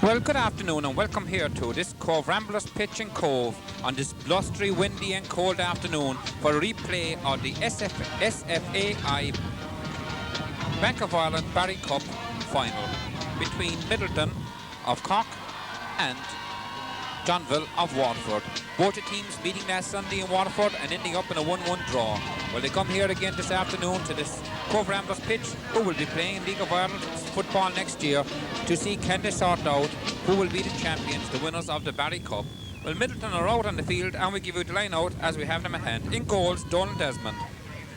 Well, good afternoon and welcome here to this Cove Ramblers pitch in Cove on this blustery, windy and cold afternoon for a replay of the SFAI Bank of Ireland Barry Cup final between Midleton of Cork and Johnville of Waterford. Both the teams meeting last Sunday in Waterford and ending up in a 1-1 draw. Well, they come here again this afternoon to this Cove Ramblers pitch, who will be playing in League of Ireland football next year, to see can they sort out who will be the champions, the winners of the Barry Cup. Well, Middleton are out on the field and we give you the line out as we have them at hand. In goals, Donald Desmond.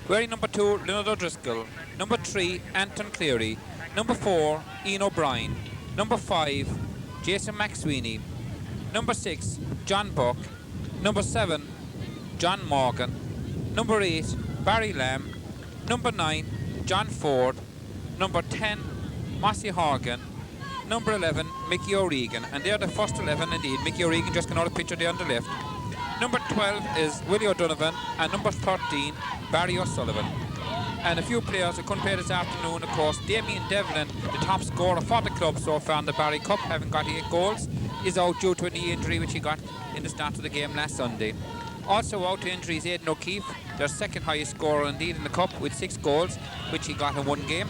Wearing number 2, Leonard O'Driscoll. Number 3, Anton Cleary. Number 4, Ian O'Brien. Number 5, Jason McSweeney. Number 6, John Buck. Number 7, John Morgan. Number 8, Barry Lamb. Number 9, John Ford. Number 10, Mossy Horgan. Number 11, Mickey O'Regan. And they're the first 11 indeed. Mickey O'Regan just got out of picture there on the left. Number 12 is Willie O'Donovan. And number 13, Barry O'Sullivan. And a few players who couldn't play this afternoon, of course. Damien Devlin, the top scorer for the club so far in the Barry Cup, having got 8 goals, is out due to a knee injury which he got in the start of the game last Sunday. Also out to injury is Aidan O'Keefe, their second highest scorer indeed in the Cup, with 6 goals, which he got in one game.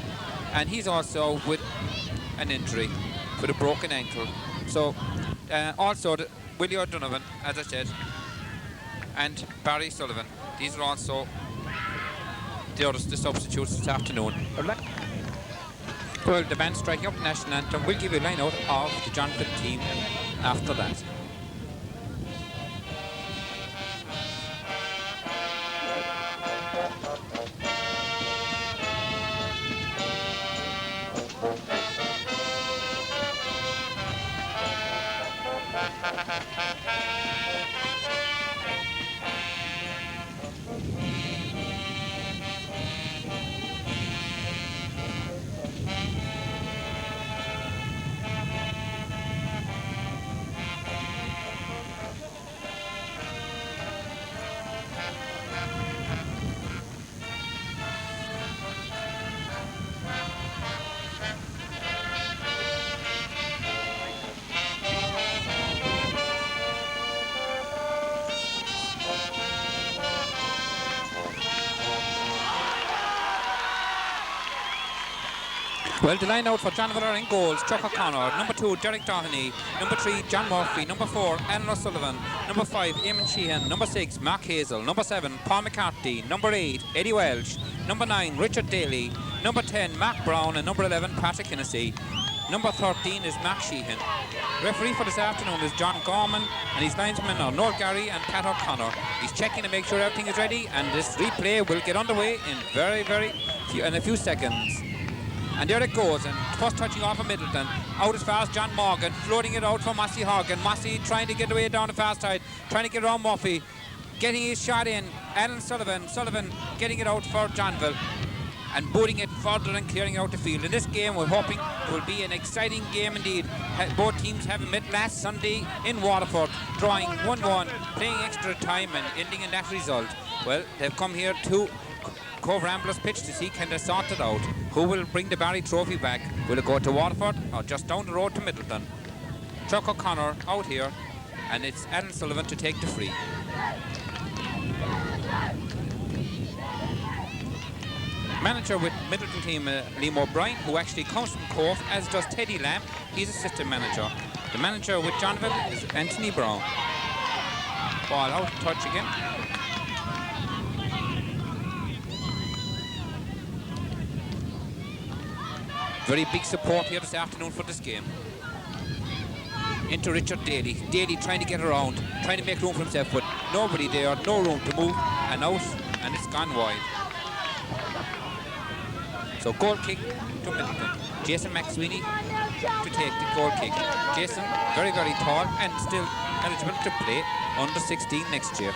And he's also with an injury with a broken ankle. So also Willie O'Donovan, as I said, and Barry Sullivan. These are also the substitutes this afternoon. Well, the band striking up the national anthem. We'll give you a line out of the Johnville team after that. Well, the line out for Johnville are in goals: Chuck O'Connor. Number 2, Derek Doheny. Number 3, John Murphy. Number 4, Alan O'Sullivan. Number 5, Eamon Sheehan. Number 6, Mark Hazel. Number 7, Paul McCarthy. Number 8, Eddie Welsh. Number 9, Richard Daly. Number 10, Mark Brown. And number 11, Patrick Hennessy. Number 13 is Mark Sheehan. Referee for this afternoon is John Gorman, and his linesmen are Noel Gary and Pat O'Connor. He's checking to make sure everything is ready, and this replay will get underway in a few seconds. And there it goes, and first touching off of Midleton. Out as far as John Morgan, floating it out for Mossy Horgan. Mossy trying to get away down the far side, trying to get around Murphy, getting his shot in. Alan Sullivan getting it out for Johnville, and booting it further and clearing out the field. In this game, we're hoping it will be an exciting game indeed. Both teams having met last Sunday in Waterford, drawing 1-1, playing extra time and ending in that result. Well, they've come here to Cove Ramblers pitch to see can they sort it out. Who will bring the Barry trophy back? Will it go to Waterford or just down the road to Midleton? Chuck O'Connor out here, and it's Alan Sullivan to take the free. Manager with Midleton team, Liam O'Brien, who actually comes from Cork, as does Teddy Lamb. He's assistant manager. The manager with Johnville is Anthony Brown. Ball out, touch again. Very big support here this afternoon for this game. Into Richard Daly. Daly trying to get around, trying to make room for himself, but nobody there, no room to move, and out, and it's gone wide. So goal kick to Middleton. Jason McSweeney to take the goal kick. Jason, very, very tall and still eligible to play under 16 next year.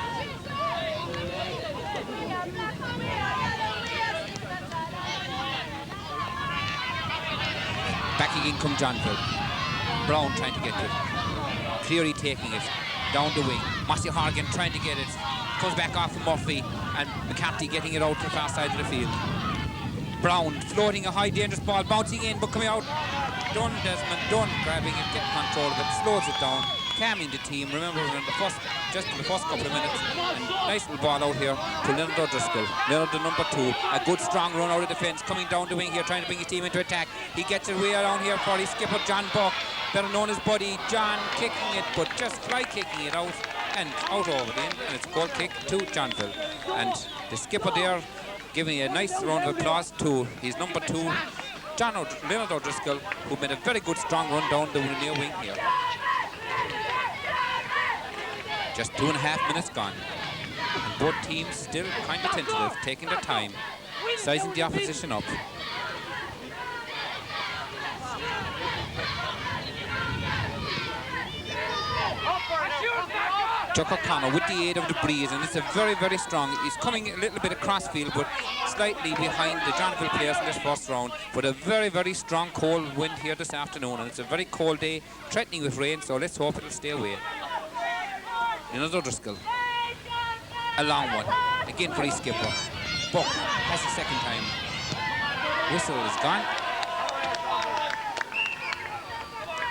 Back again come Johnville. Brown trying to get to it. Cleary taking it. Down the wing. Massey Horgan trying to get it. Comes back off of Murphy. And McCarthy getting it out to the far side of the field. Brown floating a high dangerous ball. Bouncing in but coming out. Dunn, Desmond Dunn grabbing it, getting control of it, slows it down, calming the team. Remember, we're in the first couple of minutes. And nice little ball out here to Leonard O'Driscoll. Leonard, the number 2. A good strong run out of defence, coming down the wing here, trying to bring his team into attack. He gets it way around here for his skipper, John Buck, better known as Buddy. John kicking it, but just fly kicking it out and out over the end. And it's a goal kick to Johnville. And the skipper there giving a nice round of applause to his number 2. Leonard O'Driscoll, who made a very good strong run down the near wing here. Just 2.5 minutes gone. And both teams still kind of tentative, taking their time, sizing the opposition up. Chuck O'Connor with the aid of the breeze, and it's a very, very strong. He's coming a little bit across field, but slightly behind the Johnville players in this first round. But a very, very strong cold wind here this afternoon, and it's a very cold day, threatening with rain, so let's hope it'll stay away. Leonard O'Driscoll. A long one. Again for his skipper. Buck has the second time. Whistle is gone.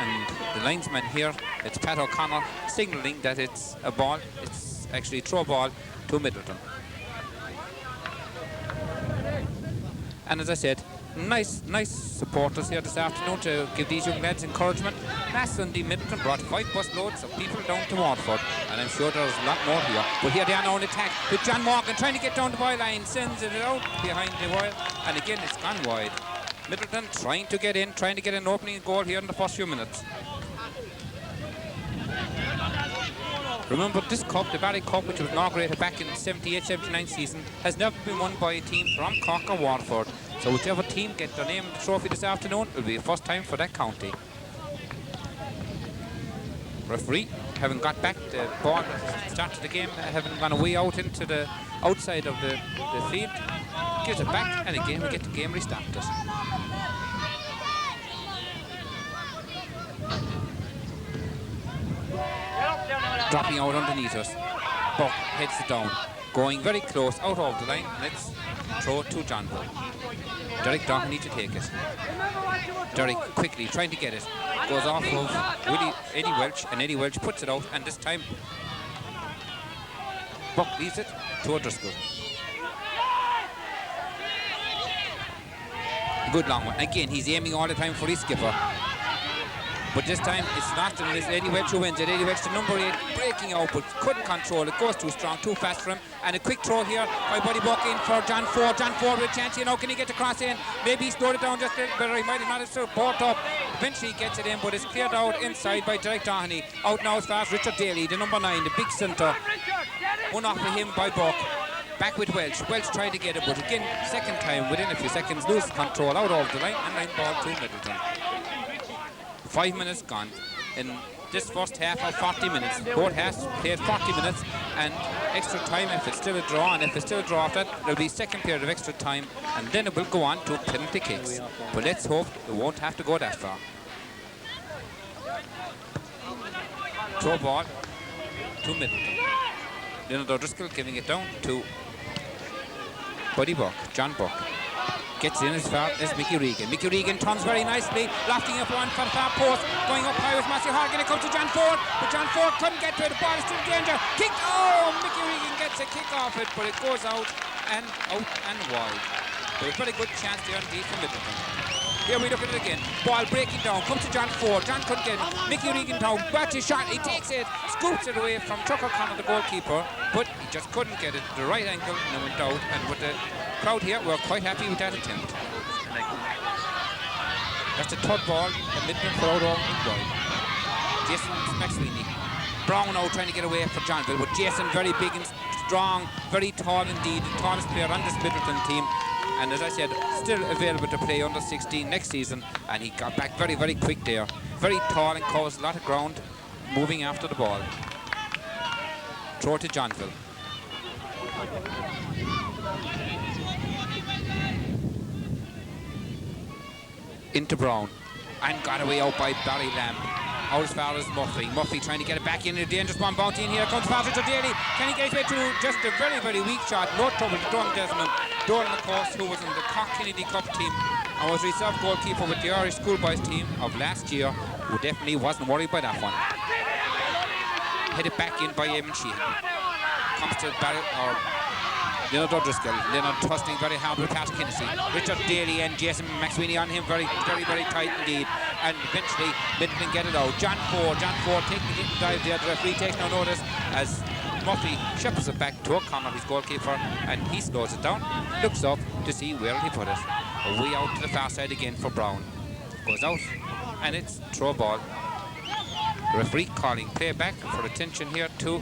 And the linesman here, it's Pat O'Connor, signalling that it's a ball. It's actually a throw ball to Midleton. And as I said, nice supporters here this afternoon to give these young lads encouragement. Last Sunday, Midleton brought 5 bus loads of people down to Waterford, and I'm sure there's a lot more here. But here they are now in attack with John Morgan trying to get down the byline, sends it out behind the wire, and again it's gone wide. Midleton trying to get in, trying to get an opening goal here in the first few minutes. Remember, this cup, the Barry Cup, which was inaugurated back in the 78-79 season, has never been won by a team from Cork or Waterford. So whichever team gets their name in the trophy this afternoon, it will be the first time for that county. Referee, having got back the ball at the start of the game, having gone away out into the outside of the field, gives it back, and again we get the game restarted. Dropping out underneath us. Buck heads it down, going very close out of the line. Let's throw it to Johnville. Derek Doherty to take it. Derek quickly trying to get it. Goes off of Eddie Welch, and Eddie Welch puts it out, and this time Buck leaves it to O'Driscoll. Good long one. Again, he's aiming all the time for his skipper. But this time it's not, and it's Eddie Welch who wins it. Eddie Welch, the number 8, breaking out, but couldn't control it. Goes too strong, too fast for him. And a quick throw here by Buddy Buck in for John Ford. John Ford with a chance, you know, can he get the cross in? Maybe he slowed it down just a little better. He might have not have brought up. Eventually he gets it in, but it's cleared out inside by Derek Doherty. Out now as far as Richard Daly, the number 9, the big centre. One off of him by Buck. Back with Welch. Welch tried to get it, but again, second time within a few seconds, loses control out of the line, and line ball to Middleton. 5 minutes gone in this first half of 40 minutes. Both halves played 40 minutes and extra time if it's still a draw, and if it's still a draw after that, there'll be a second period of extra time, and then it will go on to penalty kicks. But let's hope it won't have to go that far. Throw ball to Middleton. Leonard O'Driscoll giving it down to Buddy Buck, John Buck. Gets in as far as Mickey Regan. Mickey Regan turns very nicely, lofting up one for the far post, going up high with Massey Horgan. It comes to John Ford, but John Ford couldn't get to it. The ball is still in danger. Kick! Oh, Mickey Regan gets a kick off it, but it goes out and wide. But a very good chance there indeed for Middleton. Here we look at it again. Ball breaking down, comes to John Ford. John couldn't get it. Mickey Regan down, bats his shot, he takes it, scoops it away from Chuck O'Connor, the goalkeeper, but he just couldn't get it to the right angle, and it went out. And with the crowd here, we're quite happy with that attempt. That's the third ball, and Midfield for out on wide. Jason McSweeney. Brown now trying to get away for Johnville, but Jason very big and strong, very tall indeed, the tallest player on this Middleton team. And as I said, still available to play under 16 next season, and he got back very, very quick there. Very tall and covers a lot of ground, moving after the ball. Throw to Johnville. Into Brown. and got away out by Barry Lamb. Out as far as Murphy. Murphy trying to get it back in. A dangerous one bouncing in here. Comes Patrick Daly. Can he get his way through? Just a very, very weak shot. No trouble to Don Desmond. Dolan, of course, who was in the Cork Kennedy Cup team and was reserve goalkeeper with the Irish schoolboys team of last year, who definitely wasn't worried by that one. Headed back in by Eamon Sheehan. Comes to Barry, or Leonard O'Driscoll. Leonard thrusting very hard with Pat Kinnessy. Richard Daly and Jason McSweeney on him, very, very, very tight indeed. And eventually Midleton get it out. John Ford taking the hit and dive there. The referee takes no notice as Murphy shuffles it back to O'Connor, his goalkeeper, and he slows it down. Looks up to see where he put it. Away out to the far side again for Brown. Goes out, and it's throw ball. The referee calling play back for attention here to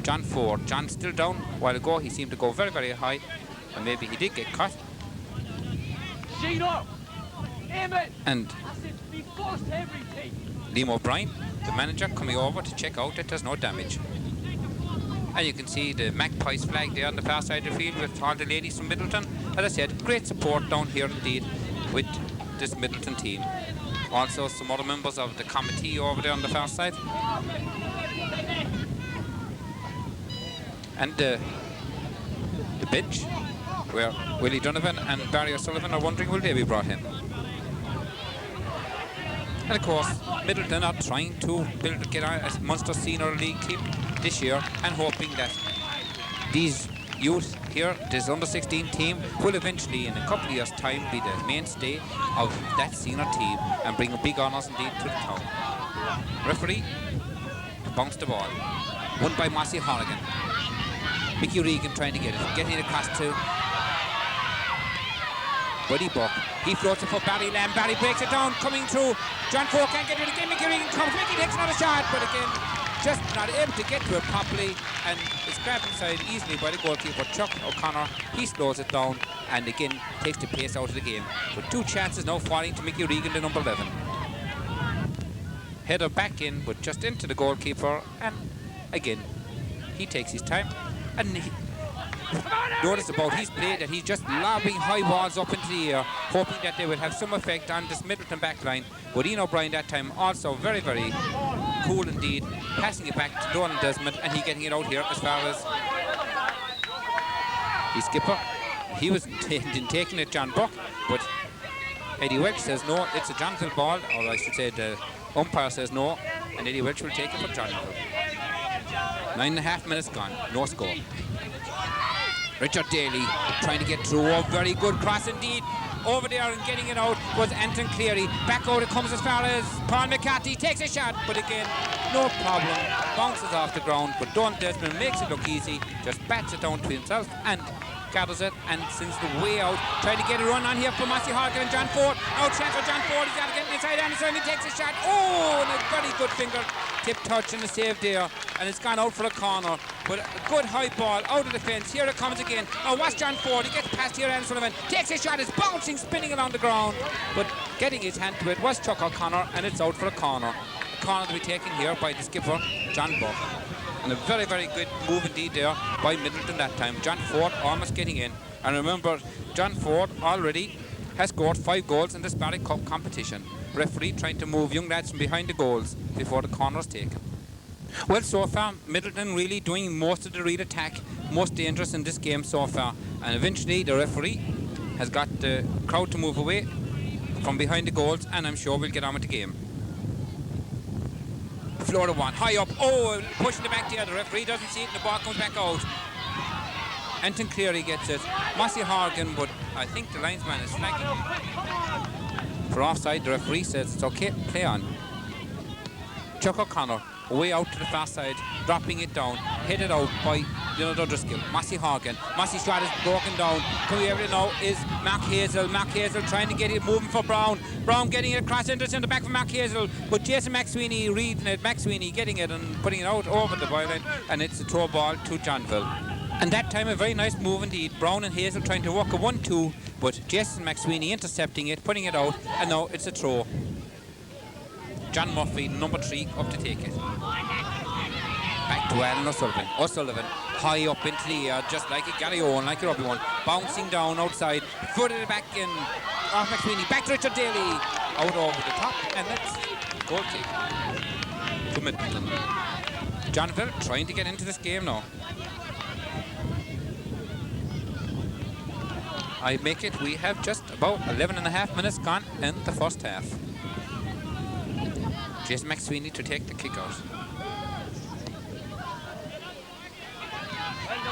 John Ford. John still down. A while ago he seemed to go very, very high, and maybe he did get caught. And Liam O'Brien, the manager, coming over to check out that there's no damage. And you can see the Magpies flag there on the far side of the field with all the ladies from Midleton. As I said, great support down here indeed with this Midleton team. Also some other members of the committee over there on the far side. And the bench, where Willie Donovan and Barry O'Sullivan are wondering will they be brought in. And of course, Midleton are trying to get a Munster Senior League team this year and hoping that these youth here, this under-16 team, will eventually in a couple of years' time be the mainstay of that senior team and bring big honours indeed to the town. Referee to bounce the ball. Won by Mossy Horrigan. Mickey Regan trying to get it, getting it across to Buddy Buck. He floats it for Barry Lamb. Barry breaks it down, coming through. John Ford can't get it again. Mickey Regan comes. Mickey takes another shot, but again, just not able to get to it properly, and it's grabbed inside easily by the goalkeeper, Chuck O'Connor. He slows it down and again takes the pace out of the game. With two chances now falling to Mickey Regan, the number 11. Header back in, but just into the goalkeeper, and again, he takes his time. And notice about his play that he's just lobbing high balls up into the air, hoping that they will have some effect on this Midleton back line. But Ian O'Brien that time also very, very cool indeed, passing it back to Donald Desmond, and he getting it out here as far as the skipper. He was taking it, John Buck, but Eddie Welch says no, it's a Johnville ball, or I should say the umpire says no, and Eddie Welch will take it for Johnville. 9.5 minutes gone, no score. Richard Daly trying to get through. Oh, very good cross indeed. Over there and getting it out was Anton Cleary. Back out it comes as far as Paul McCarthy. Takes a shot, but again, no problem. Bounces off the ground, but Don Desmond makes it look easy. Just bats it down to himself and gathers it and sends the way out. Trying to get a run on here for Mossy Horgan and John Ford. Out chance for John Ford. He's got to get inside Anderson. He takes a shot. Oh, and a very good finger tip touch and a save there. And it's gone out for a corner. But a good high ball out of the fence. Here it comes again. Oh, watch John Ford. He gets past here and Sullivan. Takes a shot. It's bouncing, spinning along the ground. But getting his hand to it was Chuck O'Connor, and it's out for a corner. A corner to be taken here by the skipper, John Buck. And a very, very good move indeed there by Midleton that time. John Ford almost getting in. And remember, John Ford already has scored 5 goals in this Barry Cup competition. Referee trying to move young lads from behind the goals before the corner is taken. Well, so far, Midleton really doing most of the real attack, most dangerous in this game so far. And eventually, the referee has got the crowd to move away from behind the goals, and I'm sure we'll get on with the game. Florida one, high up, oh, pushing it back there. The referee doesn't see it, and the ball comes back out. Anton Cleary gets it. Mossy Horgan, but I think the linesman is flagging for offside. The referee says it's okay, play on. Chuck O'Connor way out to the far side, dropping it down, headed out by Leonard O'Driscoll. Mossy Horgan. Mossy's shot is broken down. Coming over now is Mark Hazel. Mark Hazel trying to get it moving for Brown. Brown getting it across into the back for Mark Hazel, but Jason McSweeney reading it. McSweeney getting it and putting it out over the byline, and it's a throw ball to Johnville. And that time a very nice move indeed. Brown and Hazel trying to work a 1-2, but Jason McSweeney intercepting it, putting it out, and now it's a throw. John Murphy, number 3, up to take it. Back to Alan O'Sullivan. O'Sullivan high up into the air, just like a Gary Owen, like a rugby one. Bouncing down outside, footed it back in. off McSweeney, back to Richard Daly, out over the top, and that's goal kick to Middleton. Johnville trying to get into this game now. I make it, we have just about 11.5 minutes gone in the first half. Jason McSweeney to take the kick out.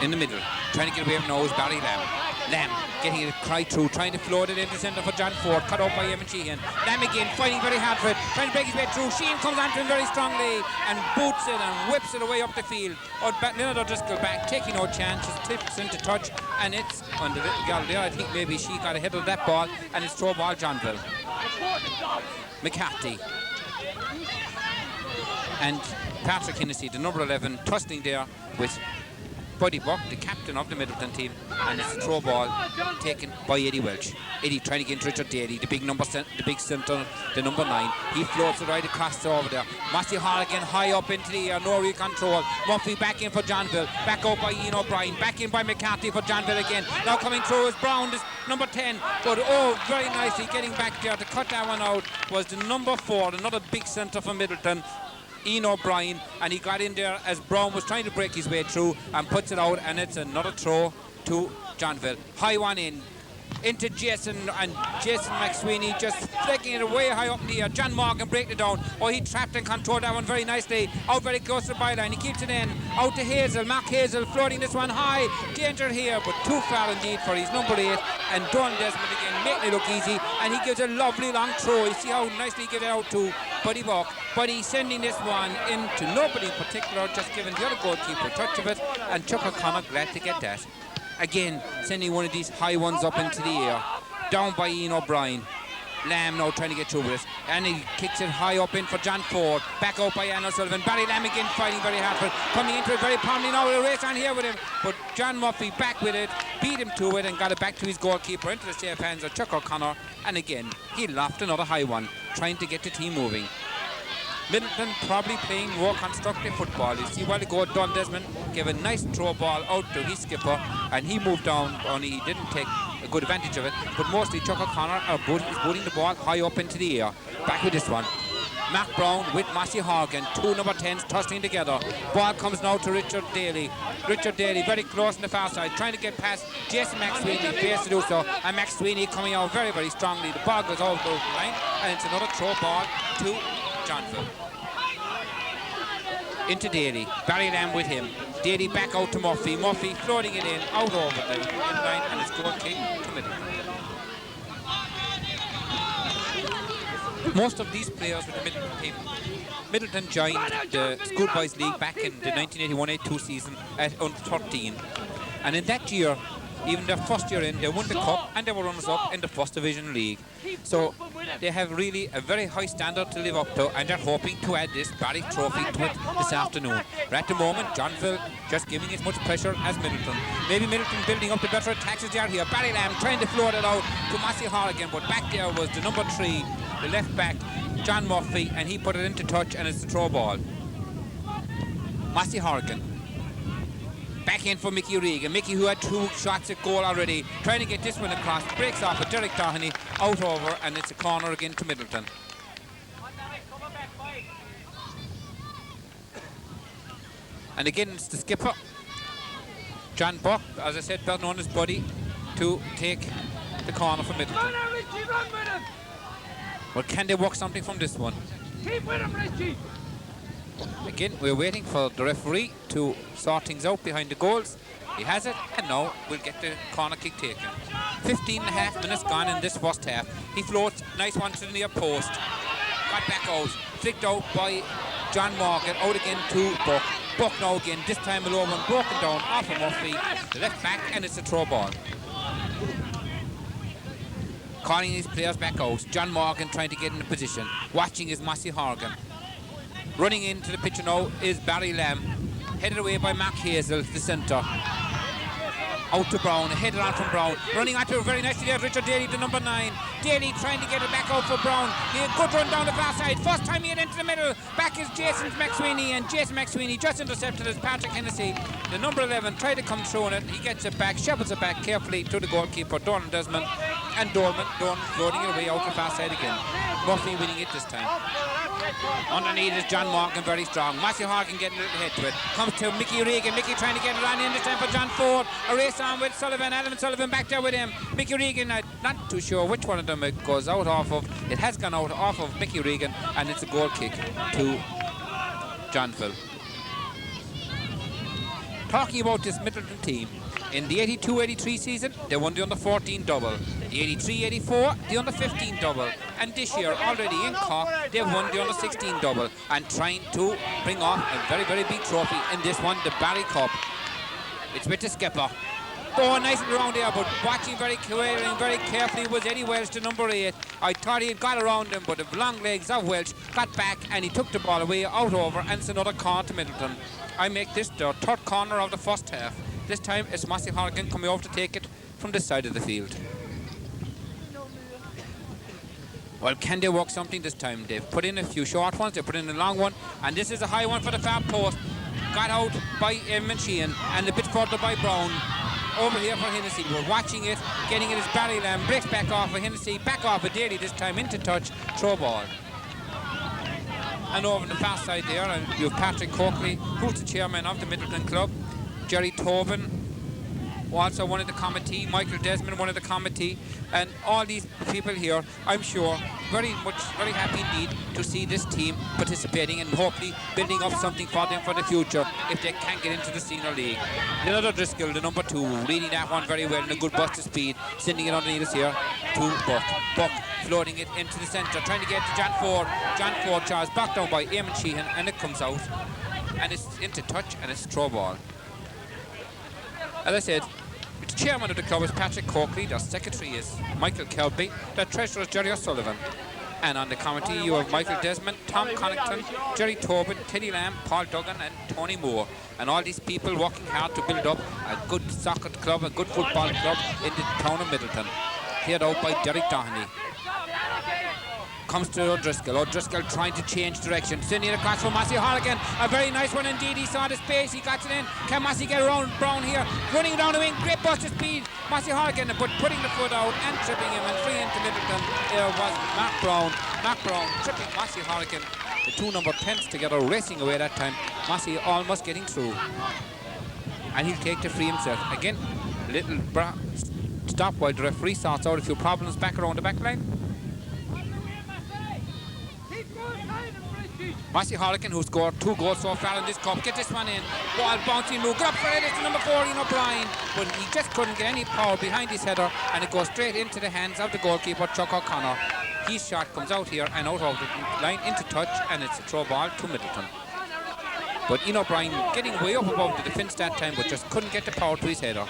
In the middle, trying to get away from nose, Barry Lamb. Lamb getting it cry through, trying to float it into centre for John Ford, cut out by Eamon Sheehan. Lamb again, fighting very hard for it, trying to break his way through. Sheehan comes onto him very strongly and boots it and whips it away up the field. Leonard O'Driscoll back, taking no chance, just tips into touch, and it's on the little girl there. I think maybe she got ahead of that ball, and it's throw ball Johnville. McCarthy. And Patrick Hennessy, the number 11, tussling there with Buddy Buck, the captain of the Middleton team, and it's a throw ball taken by Eddie Welch. Eddie trying to get into Richard Daly, the big centre, the number 9. He floats it right across over there. Mossy Hall again, high up into the air, no real control. Murphy back in for Johnville, back out by Ian O'Brien, back in by McCarthy for Johnville again. Now coming through is Brown, this number 10, but very nicely getting back there to cut that one out was the number 4, another big centre for Middleton, Ian O'Brien, and he got in there as Brown was trying to break his way through and puts it out, and it's another throw to Johnville. High one into Jason, and Jason McSweeney just flicking it way high up in the air. John Morgan breaking it down. Oh, he trapped and controlled that one very nicely. Out very close to the byline. He keeps it in. Out to Hazel. Mark Hazel floating this one high. Danger here, but too far indeed for his number 8. And Don Desmond again making it look easy. And he gives a lovely long throw. You see how nicely he gives it out to Buddy Buck. Buddy sending this one into nobody in particular, just giving the other goalkeeper a touch of it. And Chuck O'Connor glad to get that. Again, sending one of these high ones up into the air. Down by Ian O'Brien. Lamb now trying to get through with it. And he kicks it high up in for John Ford. Back out by Anne O'Sullivan. Barry Lamb again fighting very hard for it. Coming into it very pounding now. A race on here with him. But John Murphy back with it. Beat him to it and got it back to his goalkeeper into the safe hands of Chuck O'Connor. And again, he loft another high one, trying to get the team moving. Middleton probably playing more constructive football. You see, while ago, Don Desmond gave a nice throw ball out to his skipper, and he moved down, only he didn't take a good advantage of it. But mostly Chuck O'Connor is booting the ball high up into the air. Back with this one. Mark Brown with Mossy Horgan, 2 number 10s tussling together. Ball comes now to Richard Daly. Richard Daly very close on the far side, trying to get past Jason McSweeney, fails to do so, and McSweeney coming out very, very strongly. The ball goes over the line, and it's another throw ball to Johnville. Into Daly, Barry Lamb with him. Daly back out to Murphy. Murphy floating it in, out over the end line, and it's goal kick to Middleton. Most of these players with the Middleton team, Middleton joined the Schoolboys League back in the 1981-82 season at under 13. And in that year, even their first year in, they won the cup and they were runners-up in the First Division League. So they have really a very high standard to live up to, and they're hoping to add this Barry Trophy to it this afternoon. But at the moment, Johnville just giving as much pressure as Middleton. Maybe Middleton building up the better attacks as they are here. Barry Lamb trying to float it out to Mossy Horgan, but back there was the number 3, the left back, John Murphy, and he put it into touch, and it's the throw ball. Mossy Horgan. Back in for Mickey Regan. Mickey, who had 2 shots at goal already, trying to get this one across. Breaks off with Derek Doheny out over, and it's a corner again to Middleton. And again, it's the skipper, John Buck, as I said, better known as Buddy, to take the corner for Middleton. Well, can they work something from this one? Keep with him, Richie! Again, we're waiting for the referee to sort things out behind the goals. He has it, and now we'll get the corner kick taken. 15.5 minutes gone in this first half. He floats, nice one to the near post. Got back out, flicked out by John Morgan, out again to Buck. Buck now again, this time a low one, broken down off of Murphy, the left back, and it's a throw ball. Calling his players back out. John Morgan trying to get in the position. Watching is Mossy Horgan. Running into the pitch now is Barry Lamb. Headed away by Mark Hazel, the centre. Out to Brown, headed on from Brown. Running onto it very nicely there, Richard Daly, the number 9. Daly trying to get it back out for Brown. He had a good run down the far side. First time he had into the middle. Back is Jason McSweeney, and Jason McSweeney just intercepted as Patrick Hennessy, the number 11, tried to come through on it. He gets it back, shovels it back carefully to the goalkeeper, Donald Desmond. and Dorman floating it away out the far side again. Murphy winning it this time. Underneath is John Morgan, very strong. Matthew Harkin getting a little head to it. Comes to Mickey Regan. Mickey trying to get it on in this time for John Ford. A race on with Sullivan. Adam Sullivan back there with him. Mickey Regan, not too sure which one of them it goes out off of. It has gone out off of Mickey Regan, and it's a goal kick to Johnville. Talking about this Midleton team, in the 82-83 season, they won the under-14 double. The 83-84, the under-15 double. And this year, already in Cork, they've won the under-16 double and trying to bring off a very, very big trophy in this one, the Barry Cup. It's with the skipper. Oh, nice and around there, but watching very carefully was Eddie Welch, the number 8. I thought he had got around him, but the long legs of Welch got back and he took the ball away, out over, and it's another corner to Middleton. I make this the third corner of the first half. This time it's Massey Horgan coming over to take it from this side of the field. Well, can they work something this time? They've put in a few short ones, they put in a long one, and this is a high one for the far post. Got out by Sheehan and a bit further by Brown. Over here for Hennessy. We're watching it, getting it as Barry Lamb, breaks back off of Hennessy, back off of Daly this time, into touch, throw ball. And over on the far side there, you have Patrick Coakley, who's the chairman of the Midleton Club. Jerry Tobin, also one of the committee, Michael Desmond, one of the committee, and all these people here, I'm sure, very happy indeed to see this team participating and hopefully building up something for them for the future if they can get into the senior league. Leonard O'Driscoll, the number 2, leading that one very well in a good burst of speed, sending it underneath us here to Buck. Buck floating it into the centre, trying to get to John Ford. John Ford charged back down by Eamon Sheehan, and it comes out. And it's into touch, and it's throw ball. As I said, the chairman of the club is Patrick Coakley, their secretary is Michael Kelby, their treasurer is Jerry O'Sullivan. And on the committee you have Michael Desmond, Tom Connington, Jerry Tobin, Teddy Lamb, Paul Duggan and Tony Moore. And all these people working hard to build up a good soccer club, a good football club in the town of Middleton. Cleared out by Derek Doheney. Comes to O'Driscoll. O'Driscoll trying to change direction. Sending it across for Massey Horgan. A very nice one indeed. He saw the space. He got it in. Can Massey get around Brown here? Running down the wing. Great burst of speed. Massey Horgan, but putting the foot out and tripping him and free into Middleton. There was Mark Brown. Mark Brown tripping Massey Horgan. The two number 10s together racing away that time. Massey almost getting through. And he'll take the free himself. Again, little stop while the referee sorts out a few problems back around the back line. Massey Horgan, who scored 2 goals so far in this cup, get this one in. Ball bouncing move, good up for it, it's number 14 O'Brien, but he just couldn't get any power behind his header, and it goes straight into the hands of the goalkeeper, Chuck O'Connor. His shot comes out here and out of the line into touch, and it's a throw ball to Middleton. But Ian O'Brien getting way up above the defence that time, but just couldn't get the power to his header.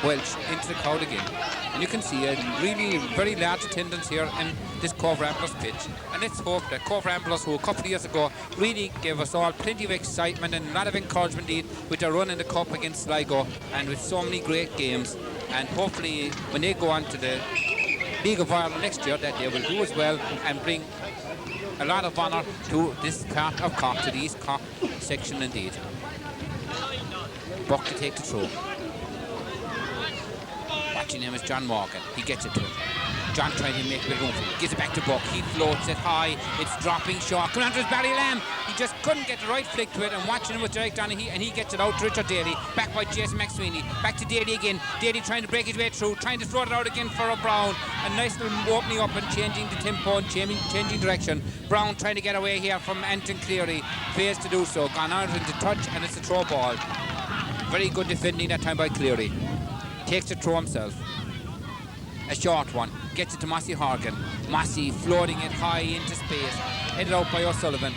Welch into the crowd again. And you can see a really very large attendance here in this Cove Ramblers pitch. And let's hope that Cove Ramblers, who a couple of years ago really gave us all plenty of excitement and a lot of encouragement indeed with their run in the cup against Sligo and with so many great games. And hopefully when they go on to the League of Ireland next year, that they will do as well and bring a lot of honour to this part of Cork, to the East Cork section indeed. Buck to take the throw. Watching him is John Morgan. He gets it to him. John trying to make a bit of room for him. Gives it back to Buck. He floats it high. It's dropping short. Coming onto his Barry Lamb. He just couldn't get the right flick to it. And watching him with Derek Doheney, and he gets it out to Richard Daly. Back by Jason McSweeney. Back to Daly again. Daly trying to break his way through. Trying to throw it out again for Brown. A nice little opening up and changing the tempo and changing direction. Brown trying to get away here from Anton Cleary. Fails to do so. Gone out into touch, and it's a throw ball. Very good defending that time by Cleary. Takes the throw himself. A short one. Gets it to Massey Horgan. Massey floating it high into space. Headed out by O'Sullivan.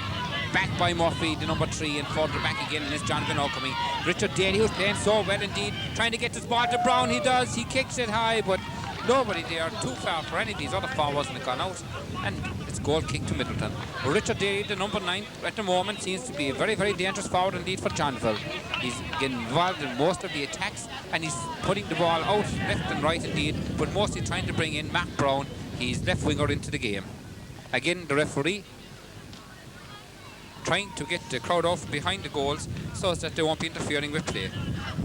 Back by Murphy, the number 3, and further back again, and it's Jonathan O'Coming. Richard Daly, who's playing so well indeed. Trying to get this ball to Brown. He does. He kicks it high, but nobody there. Too far for any of these other forwards, and it gone out. And it's goal kick to Middleton. Richard Daly, the number 9, at the moment seems to be a very, very dangerous forward indeed for Johnville. He's getting involved in most of the attacks, and he's putting the ball out left and right indeed, but mostly trying to bring in Matt Brown, his left winger, into the game. Again, the referee trying to get the crowd off behind the goals so that they won't be interfering with play.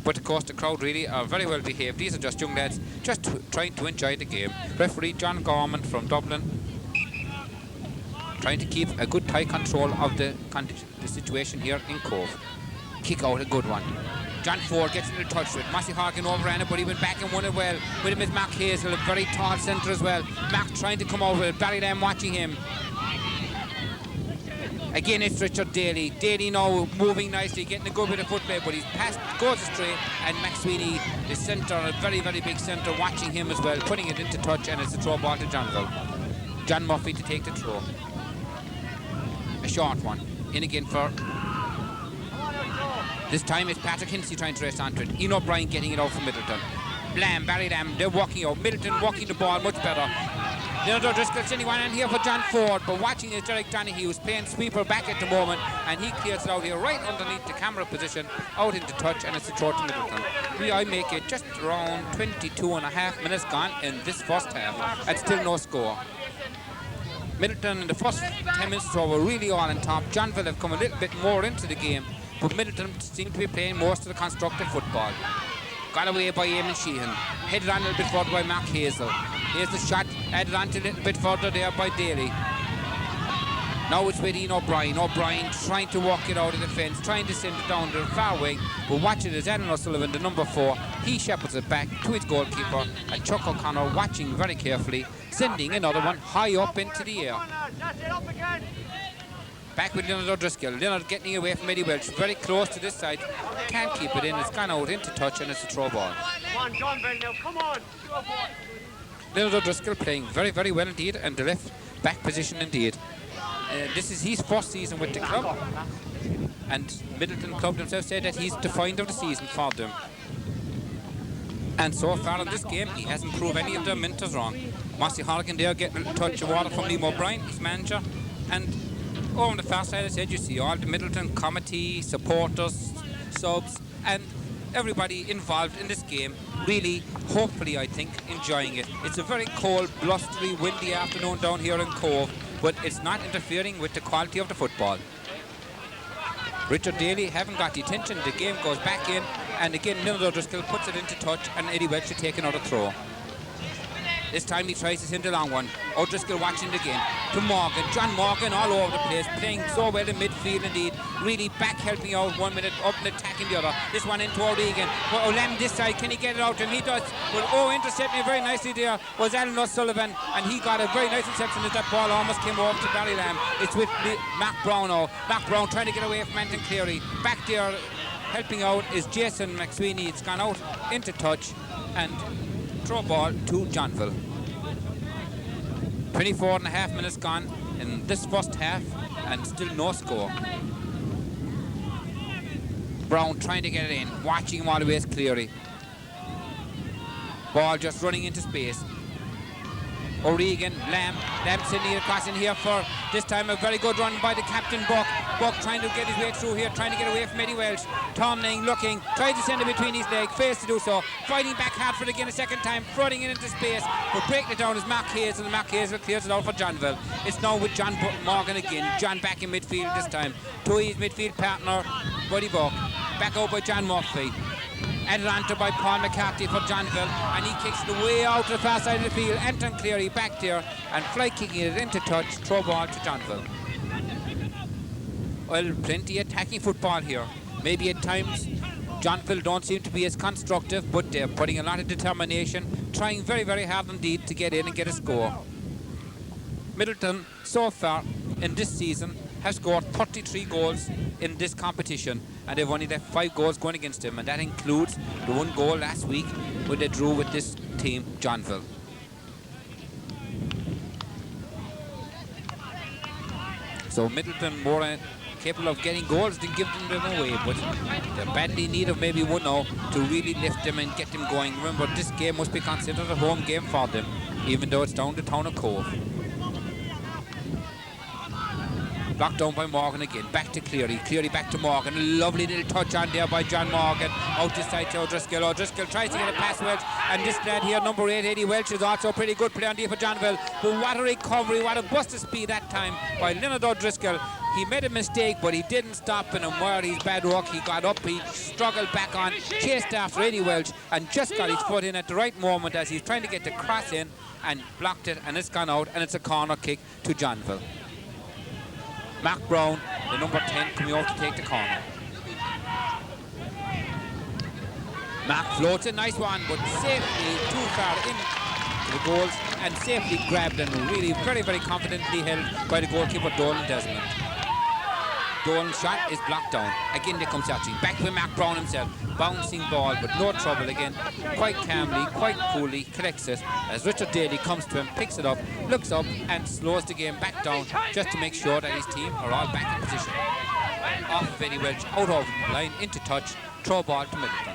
But of course the crowd really are very well behaved. These are just young lads just trying to enjoy the game. Referee John Gorman from Dublin trying to keep a good tight control of the situation here in Cove. Kick out, a good one. John Ford gets a little touch with Mossy Harkin overran it, but he went back and won it well. With him is Mark Hazel, a very tall centre as well. Mark trying to come over with Barry Lamb watching him. Again, it's Richard Daly. Daly now moving nicely, getting a good bit of footplay, but he's passed, goes astray, and McSweeney, the centre, a very, very big centre, watching him as well, putting it into touch, and it's a throw ball to Johnville. John Murphy to take the throw. A short one. In again for... This time it's Patrick Hinsey trying to race onto it. Ian O'Brien getting it out from Middleton. Barry Lamb, they're walking out. Middleton walking the ball much better. Leonard O'Driscoll sending one in here for John Ford, but watching is Derek Donaghy, who's playing sweeper back at the moment, and he clears it out here right underneath the camera position, out into touch, and it's a throw to Middleton. I make it just around 22.5 minutes gone in this first half, and still no score. Middleton in the first 10 minutes or so were really all on top. Johnville have come a little bit more into the game, but Middleton seem to be playing most of the constructive football. Got away by Eamon Sheehan. Headed on a little bit further by Mark Hazel. Here's the shot, added on to a little bit further there by Daly. Now it's with Ian O'Brien. O'Brien trying to walk it out of the fence, trying to send it down the far wing. But watch it as Alan O'Sullivan, the number 4, he shepherds it back to his goalkeeper. And Chuck O'Connor watching very carefully, sending another one high up into the air. Back with Leonard O'Driscoll. Leonard getting away from Eddie Welch. Very close to this side. Can't keep it in. It's gone out into touch and it's a throw ball. Come on, Johnville now. Come on. Leonard O'Driscoll playing very, very well indeed, and the left back position indeed. This is his first season with the club, and Middleton club themselves said that he's the find of the season for them. And so far in this game, he hasn't proved any of their mentors wrong. Mossy Harkin there getting a little touch of water from Liam O'Brien, his manager, and over on the far side, I said, you see all the Middleton committee, supporters, subs, and everybody involved in this game, really, hopefully, I think, enjoying it. It's a very cold, blustery, windy afternoon down here in Cove, but it's not interfering with the quality of the football. Richard Daly haven't got the attention. The game goes back in, and again, Leonard O'Driscoll puts it into touch, and Eddie Welch to take another throw. This time he tries to send a long one. O'Driscoll watching the game to Morgan. John Morgan all over the place, playing so well in midfield indeed. Really back helping out 1 minute, up and attacking the other. This one into O'Regan. Well, O'Lam this side, can he get it out? And he does. But intercepting very nicely there was Alan O'Sullivan, and he got a very nice interception as that ball almost came over to Barry Lamb. It's with Mark Brown now. Mark Brown trying to get away from Anton Cleary. Back there helping out is Jason McSweeney. It's gone out into touch, and throw ball to Johnville. 24.5 minutes gone in this first half, and still no score. Brown trying to get it in, watching him all the way Cleary. Ball just running into space. O'Regan, Lamb sending it across in here for this time a very good run by the captain Buck. Buck trying to get his way through here, trying to get away from Eddie Welch. Tomling looking, tries to send it between his legs, fails to do so. Fighting back hard for it again a second time, flooding it into space. But breaking it down is Mark Hazel, and Mark Hazel clears it out for Johnville. It's now with John Morgan again. John back in midfield this time. To his midfield partner, Buddy Buck. Back out by John Murphy. Added on to by Paul McCarthy for Johnville, and he kicks it way out to the far side of the field. Anton Cleary back there and fly kicking it into touch, throw ball to Johnville. Well, plenty attacking football here. Maybe at times Johnville don't seem to be as constructive, but they're putting a lot of determination, trying very, very hard indeed to get in and get a score. Middleton so far in this season have scored 33 goals in this competition, and they've only left 5 goals going against them, and that includes the 1 goal last week when they drew with this team, Johnville. So Middleton more capable of getting goals than giving them away, but they're badly in need of maybe 1 now to really lift them and get them going. Remember, this game must be considered a home game for them, even though it's down the town of Cove. Blocked down by Morgan again. Back to Cleary. Cleary back to Morgan. Lovely little touch on there by John Morgan. Out this side to O'Driscoll. O'Driscoll tries to get a pass Welch. And this lad here, number 8, Eddie Welch, is also pretty good play on there for Johnville. But what a recovery, what a burst of speed that time by Leonard O'Driscoll. He made a mistake, but he didn't stop in him where his bad work. He got up, he struggled back on, chased after Eddie Welch, and just got his foot in at the right moment as he's trying to get the cross in, and blocked it, and it's gone out, and it's a corner kick to Johnville. Mark Brown, the number 10, coming out to take the corner. Mark floats a nice one, but safely too far in to the goals, and safely grabbed and really very, very confidently held by the goalkeeper, Dolan Desmond. Dolan's shot is blocked down. Again, there comes Archie. Back with Mark Brown himself. Bouncing ball, but no trouble again. Quite calmly, quite coolly, collects it as Richard Daly comes to him, picks it up, looks up, and slows the game back down just to make sure that his team are all back in position. Off of Eddie Welch, out of the line, into touch, throw ball to Middleton.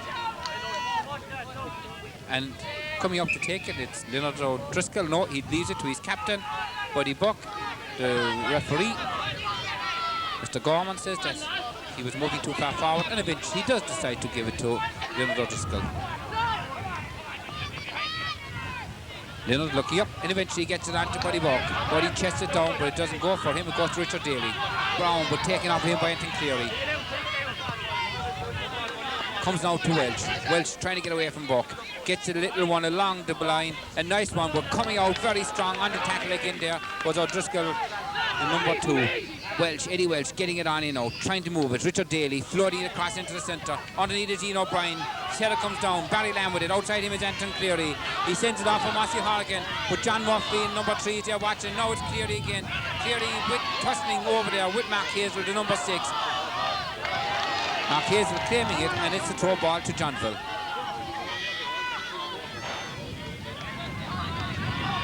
And coming up to take it, it's Leonard O'Driscoll. No, he leaves it to his captain, Buddy Buck, the referee. Mr. Gorman says that he was moving too far forward, and eventually he does decide to give it to Leonard O'Driscoll. Leonard looking up, and eventually gets it on to Buddy Buck. Buddy chests it down, but it doesn't go for him. It goes to Richard Daly. Brown, but taken off him by Anthony Cleary. Comes now to Welch. Welch trying to get away from Buck. Gets a little one along the line. A nice one, but coming out very strong on the tackle again there was O'Driscoll, the number 2. Welch, Eddie Welch getting it on in now, trying to move it. Richard Daly floating it across into the centre. Underneath is Ian O'Brien. Taylor comes down. Barry Lamb with it. Outside him is Anton Cleary. He sends it off for Mossy Horgan. But John Murphy, number 3, is there watching. Now it's Cleary again. Cleary with tussling over there with Mark Hazel, the number 6. Mark Hazel claiming it, and it's a throw ball to Johnville.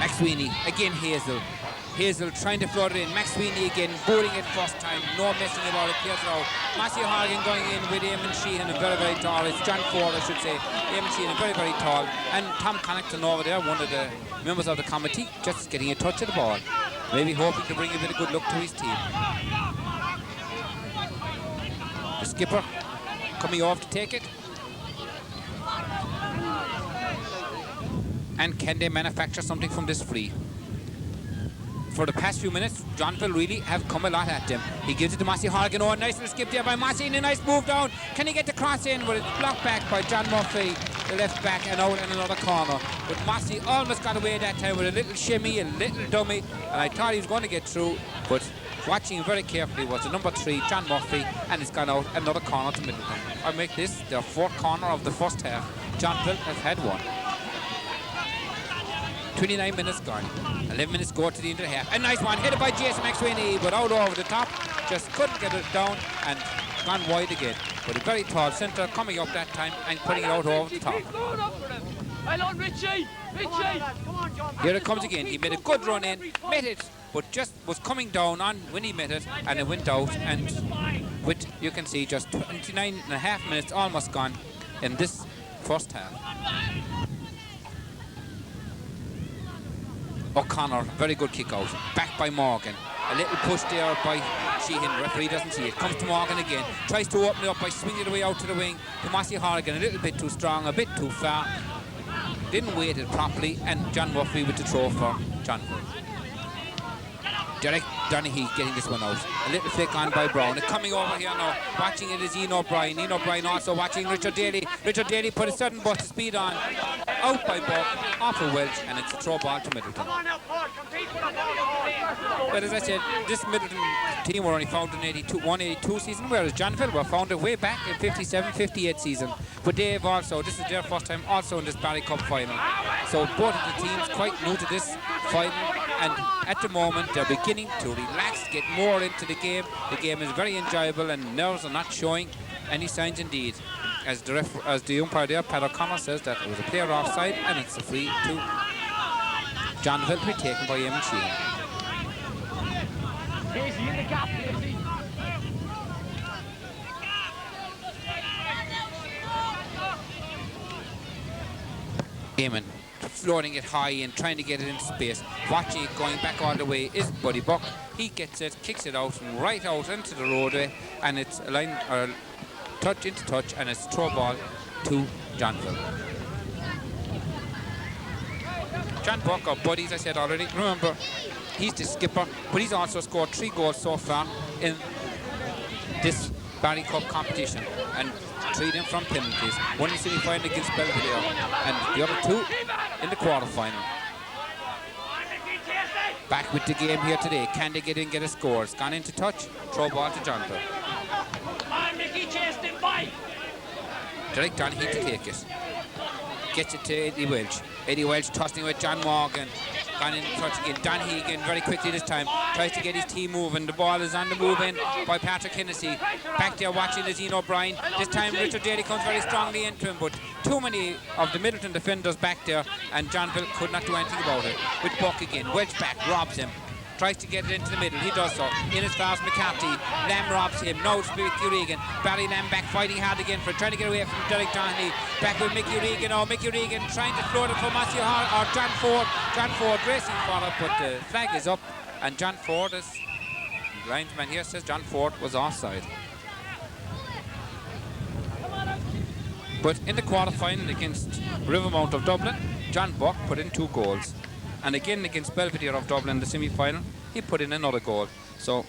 Max Sweeney, again Hazel. Hazel trying to float it in. Max Sweeney again, bowling it first time. No messing about it, clears it out. Massey Horgan going in with Eamon Sheehan, very, very tall. It's John Ford, I should say. Eamon Sheehan, very, very tall. And Tom Connaughton over there, one of the members of the committee, just getting a touch of the ball. Maybe hoping to bring a bit of good luck to his team. The skipper coming off to take it. And can they manufacture something from this free? For the past few minutes, Johnville really have come a lot at them. He gives it to Massey Horgan. Oh, a nice little skip there by Massey, and a nice move down. Can he get the cross in? But it's blocked back by John Murphy, the left back, and out in another corner. But Massey almost got away that time with a little shimmy, a little dummy, and I thought he was going to get through, but watching him very carefully was the number 3, John Murphy, and it's gone out another corner to Middleton. I make this their 4th corner of the first half. Johnville has had one. 29 minutes gone. 11 minutes go to the end of the half. A nice one headed by Jason McSweeney, but out over the top. Just couldn't get it down and gone wide again. But a very tall centre coming up that time and putting it out over the top. Here it comes again. He made a good run in, met it, but just was coming down on when he met it, and it went out. And with, you can see, just 29 and a half minutes almost gone in this first half. O'Connor, very good kick out. Back by Morgan. A little push there by Sheehan. The referee doesn't see it. Comes to Morgan again. Tries to open it up by swinging it away out to the wing. To Massey Horgan. A little bit too strong, a bit too far. Didn't weight it properly. And John Murphy with the throw for Johnville. Derek Donaghy getting this one out. A little flick on by Brown. And coming over here now. Watching it is Ian O'Brien. Ian O'Brien also watching Richard Daly. Richard Daly put a sudden burst of speed on. Out by Buck, off of Welch, and it's a throw ball to Middleton. But as I said, this Middleton team were only founded in 182 season, whereas Johnville were founded way back in 57-58 season. But they've also, this is their first time also in this Barry Cup final. So both of the teams quite new to this final, and at the moment they're beginning to relax, get more into the game. The game is very enjoyable and nerves are not showing any signs indeed. As the umpire there, Pat O'Connor, says that it was a player offside and it's a free to Johnville to be taken by Eamon Sheehan. Eamon floating it high and trying to get it into space. Watching it going back all the way is Buddy Buck. He gets it, kicks it out and right out into the roadway, and it's a line or touch into touch, and it's throw ball to Johnville. John Buck, or Buddy, as I said already, remember, he's the skipper, but he's also scored 3 goals so far in this Barry Cup competition, and 3 of them from penalties. One in the semi-final against Belvedere, and the other 2 in the quarter-final. Back with the game here today. Can they get in, get a score? It's gone into touch. Throw ball to Johnville. Derek Donaghy to take it. Gets it to Eddie Welch. Eddie Welch tossing with John Morgan. Gone in touch again. Donaghy again very quickly this time. Tries to get his team moving. The ball is on the move in by Patrick Hennessy. Back there watching is Ian O'Brien. This time Richard Daly comes very strongly into him, but too many of the Middleton defenders back there, and Johnville could not do anything about it. With Buck again. Welch back, robs him. Tries to get it into the middle. He does so. In as far as McCarthy. Lamb robs him. No, it's Mickey Regan. Barry Lamb back fighting hard again for trying to get away from Derek Donaghy. Back with Mickey Regan. Oh, Mickey Regan trying to float it for Matthew Hart or John Ford. John Ford racing for it, but the flag is up, and John Ford is. The linesman here says John Ford was offside. But in the quarter-final against Rivermount of Dublin, John Buck put in 2 goals. And again against Belvedere of Dublin in the semi-final, he put in another goal. So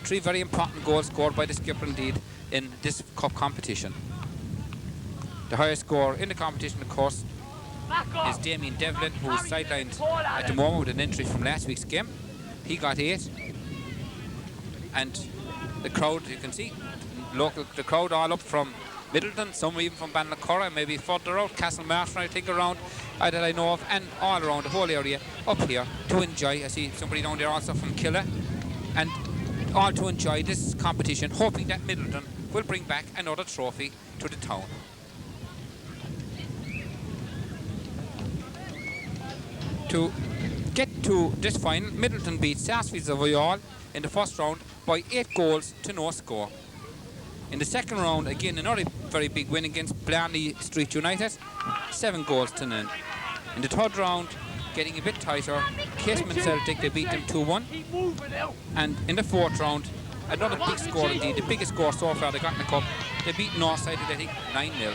3 very important goals scored by the skipper indeed in this cup competition. The highest score in the competition, of course, is Damien Devlin, who is sidelined at the moment with an injury from last week's game. He got 8. And the crowd, you can see, the crowd all up from Midleton, some even from Banlacurra, maybe further out, Castlemartin, I think, around that I know of, and all around the whole area up here to enjoy. I see somebody down there also from Killa, and all to enjoy this competition, hoping that Midleton will bring back another trophy to the town. To get to this final, Midleton beat Sarsfields of Oyall in the first round by 8 goals to no score. In the second round, again, another very big win against Blarney Street United, 7 goals to none. In the third round, getting a bit tighter, Casement Celtic, they beat them 2-1. And in the fourth round, another big score indeed, the biggest score so far they got in the cup. They beat Northside Athletic 9-0.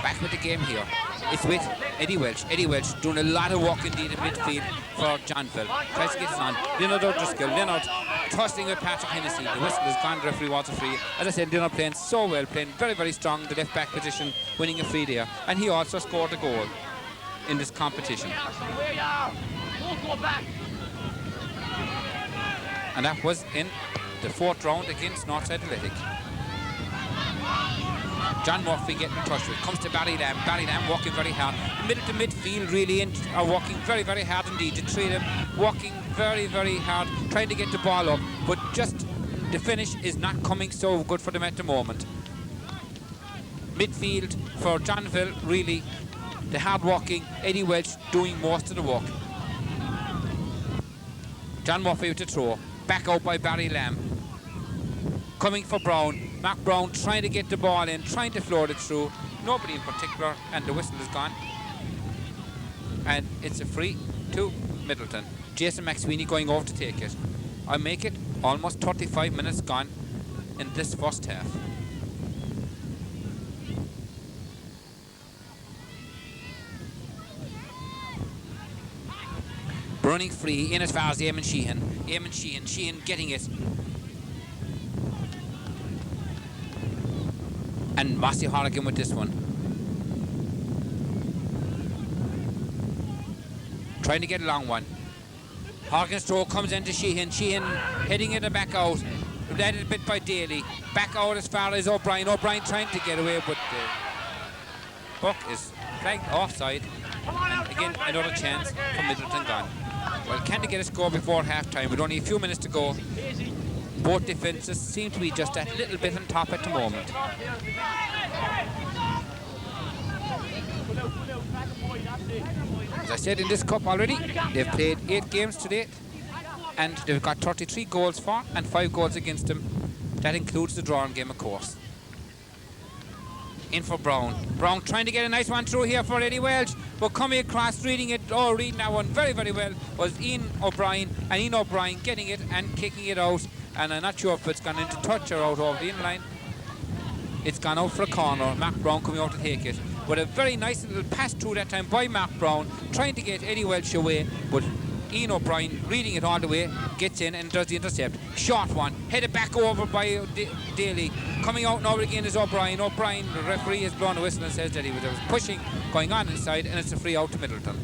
Back with the game here. It's with Eddie Welch. Eddie Welch doing a lot of work indeed in midfield for Johnville. Tries to get it on. Leonard O'Driscoll. Leonard tussling with Patrick Hennessy. The whistle is gone, the referee wants a free. As I said, Leonard playing so well, playing very, very strong, the left back position, winning a free there. And he also scored a goal in this competition. And that was in the fourth round against Northside Athletic. John Murphy getting in touch with it. Comes to Barry Lamb. Barry Lamb working very hard. Middle to midfield really are working very, very hard indeed. The 3 of them working very, very hard, trying to get the ball up, but just the finish is not coming so good for them at the moment. Midfield for Johnville, really, the hard working Eddie Welch doing most of the work. John Murphy with the throw. Back out by Barry Lamb. Coming for Brown. Mark Brown trying to get the ball in, trying to float it through. Nobody in particular, and the whistle is gone. And it's a free to Midleton. Jason McSweeney going over to take it. I make it almost 35 minutes gone in this first half. Running free in as far as Eamon Sheehan. Eamon Sheehan getting it. And Mossy Horrigan with this one. Trying to get a long one. Horrigan's throw comes into Sheehan. Sheehan heading it back out. Led it a bit by Daly. Back out as far as O'Brien. O'Brien trying to get away, but the puck is flagged offside. And again, another chance for Midleton gone. Well, can they get a score before half-time with only a few minutes to go? Both defences seem to be just that little bit on top at the moment. As I said, in this cup already, they've played 8 games to date, and they've got 33 goals for and 5 goals against them. That includes the drawing game, of course. In for Brown. Brown trying to get a nice one through here for Eddie Welch, but coming across, reading that one very, very well was Ian O'Brien, and Ian O'Brien getting it and kicking it out. And I'm not sure if it's gone into touch or out over the inline. It's gone out for a corner. Mark Brown coming out to take it. But a very nice little pass through that time by Mark Brown, trying to get Eddie Welch away, but Ian O'Brien reading it all the way, gets in and does the intercept. Short one, headed back over by Daly. Coming out now again is O'Brien. O'Brien, the referee, has blown a whistle and says that there was pushing going on inside, and it's a free out to Middleton.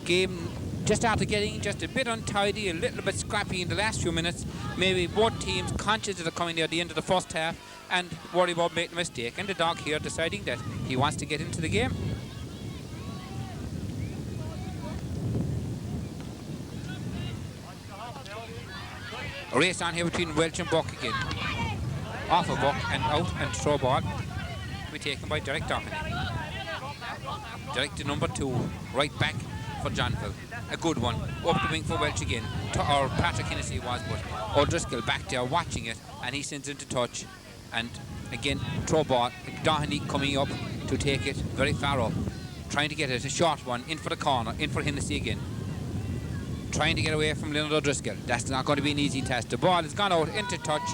Game just after getting just a bit untidy, a little bit scrappy in the last few minutes. Maybe both teams conscious that they're coming near the end of the first half and worry about making a mistake. And the dog here deciding that he wants to get into the game. A race on here between Welch and Buck again. Off of Buck and out, and throw ball to be taken by Derek Doherty. Derek to number 2, right back for Johnville. A good one, up the wing for Welch again. Or Patrick Hennessy was, but O'Driscoll back there watching it, and he sends into touch. And again, throw ball. Doherty coming up to take it very far up. Trying to get it, a short one, in for the corner, in for Hennessy again. Trying to get away from Leonard O'Driscoll. That's not going to be an easy task. The ball has gone out into touch.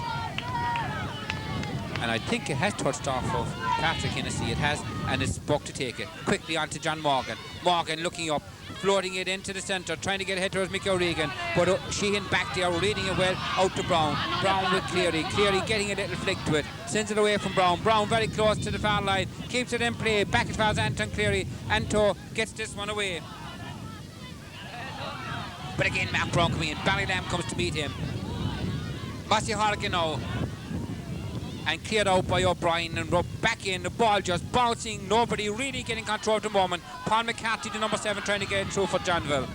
And I think it has touched off of Patrick Hennessy. It has, and it's Buck to take it. Quickly on to John Morgan. Morgan looking up, floating it into the centre, trying to get ahead towards Mickey O'Regan. But Sheehan back there, reading it well, out to Brown. Brown with Cleary. Cleary getting a little flick to it. Sends it away from Brown. Brown very close to the far line. Keeps it in play. Back as far as Anton Cleary. Anto gets this one away. But again, Matt Brown coming in. Barry Lamb comes to meet him. Mossy Horgan now. And cleared out by O'Brien and rubbed back in. The ball just bouncing. Nobody really getting control at the moment. Paul McCarthy, the number 7, trying to get it through for Johnville.